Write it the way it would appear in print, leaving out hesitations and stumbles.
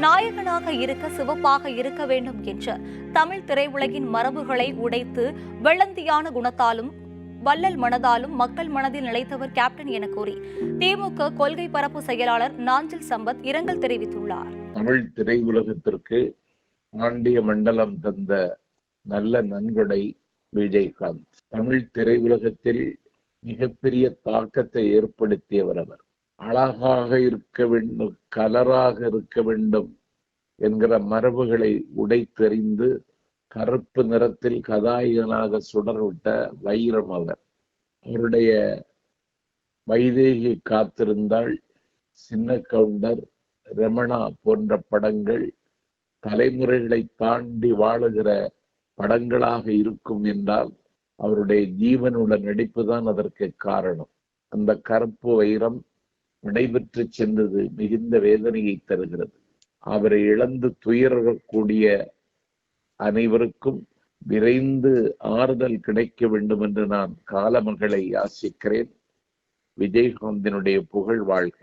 நாயகனாக இருக்க சிவப்பாக இருக்க வேண்டும் என்ற தமிழ் திரையுலகின் மரபுகளை உடைத்து வெள்ளந்தியான குணத்தாலும் வள்ளல் மனதாலும் மக்கள் மனதில் நிலைத்தவர் கேப்டன் என கூறி திமுக கொள்கை பரப்பு செயலாளர் நாஞ்சில் சம்பத் இரங்கல் தெரிவித்துள்ளார். தமிழ் திரையுலகத்திற்கு பாண்டிய மண்டலம் தந்த நல்ல நன்கொடை விஜயகாந்த். தமிழ் திரையுலகத்தில் மிகப்பெரிய தாக்கத்தை ஏற்படுத்தியவர் அவர். அழகாக இருக்க வேண்டும், கலராக இருக்க வேண்டும் என்கிற மரபுகளை உடைத்தெறிந்து கருப்பு நிறத்தில் கதாயகனாக சுடர்விட்ட வைரம் அவர். அவருடைய வைதேகி காத்திருந்தாள், சின்ன கவுண்டர், ரமணா போன்ற படங்கள் தலைமுறைகளை தாண்டி வாழுகிற படங்களாக இருக்கும் என்றால் அவருடைய ஜீவனுள்ள நடிப்பு தான் அதற்கு காரணம். அந்த கருப்பு வைரம் விடைபெற்று சென்றது மிகுந்த வேதனையை தருகிறது. அவரை இழந்து துயரக்கூடிய அனைவருக்கும் விரைந்து ஆறுதல் கிடைக்க வேண்டும் என்று நான் காலமகளை யாசிக்கிறேன். விஜயகாந்தினுடைய புகழ் வாழ்க.